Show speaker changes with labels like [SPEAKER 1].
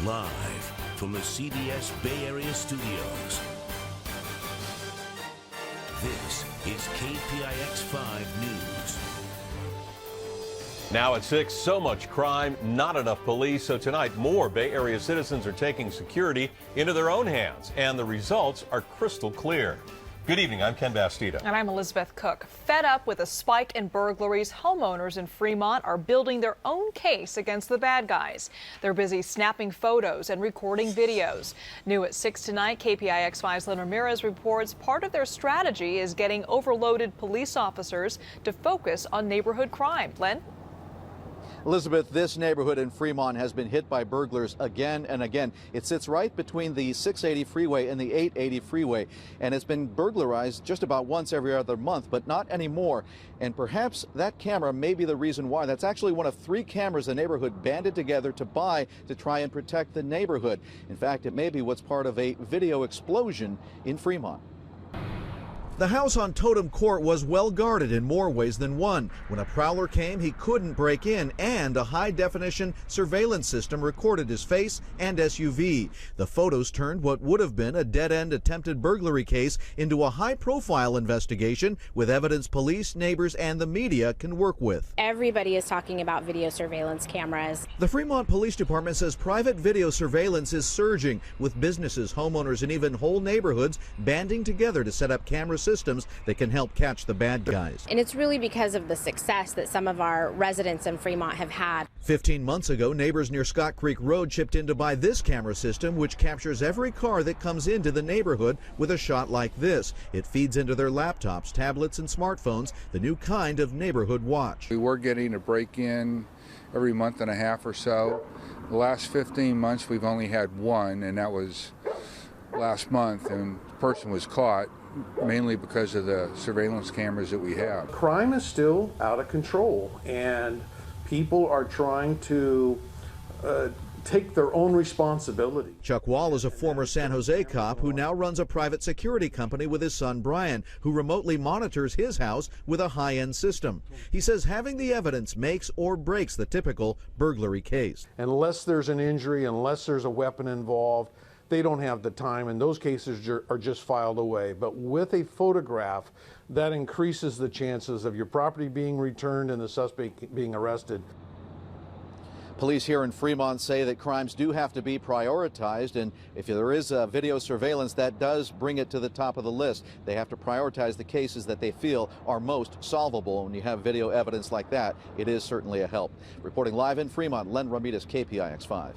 [SPEAKER 1] Live from the CBS Bay Area studios, this is KPIX 5 News.
[SPEAKER 2] Now at 6, so much crime, not enough police. So tonight, more Bay Area citizens are taking security into their own hands, and the results are crystal clear. Good evening, I'm Ken Bastida.
[SPEAKER 3] And I'm Elizabeth Cook. Fed up with a spike in burglaries, homeowners in Fremont are building their own case against the bad guys. They're busy snapping photos and recording videos. New at 6 tonight, KPIX 5's Len Ramirez reports part of their strategy is getting overloaded police officers to focus on neighborhood crime. Len?
[SPEAKER 4] Elizabeth, this neighborhood in Fremont has been hit by burglars again and again. It sits right between the 680 freeway and the 880 freeway, and it's been burglarized just about once every other month, but not anymore. And perhaps that camera may be the reason why. That's actually one of 3 cameras the neighborhood banded together to buy to try and protect the neighborhood. In fact, it may be what's part of a video explosion in Fremont. The house on Totem Court was well guarded in more ways than one. When a prowler came, he couldn't break in, and a high-definition surveillance system recorded his face and SUV. The photos turned what would have been a dead-end attempted burglary case into a high-profile investigation with evidence police, neighbors, and the media can work with.
[SPEAKER 5] Everybody is talking about video surveillance cameras.
[SPEAKER 4] The Fremont Police Department says private video surveillance is surging, with businesses, homeowners, and even whole neighborhoods banding together to set up camera systems that can help catch the bad guys.
[SPEAKER 5] And it's really because of the success that some of our residents in Fremont have had.
[SPEAKER 4] 15 months ago, neighbors near Scott Creek Road chipped in to buy this camera system, which captures every car that comes into the neighborhood with a shot like this. It feeds into their laptops, tablets, and smartphones, the new kind of neighborhood watch.
[SPEAKER 6] We were getting a break-in every month and a half or so. The last 15 months, we've only had one, and that was last month, and the person was caught mainly because of the surveillance cameras that we have.
[SPEAKER 7] Crime is still out of control, and people are trying to take their own responsibility.
[SPEAKER 4] Chuck Wall is a former San Jose cop who now runs a private security company with his son Brian, who remotely monitors his house with a high-end system. He says having the evidence makes or breaks the typical burglary case.
[SPEAKER 7] Unless there's an injury, unless there's a weapon involved, they don't have the time, and those cases are just filed away. But with a photograph, that increases the chances of your property being returned and the suspect being arrested.
[SPEAKER 4] Police here in Fremont say that crimes do have to be prioritized, and if there is video surveillance, that does bring it to the top of the list. They have to prioritize the cases that they feel are most solvable. When you have video evidence like that, it is certainly a help. Reporting live in Fremont, Len Ramirez, KPIX 5.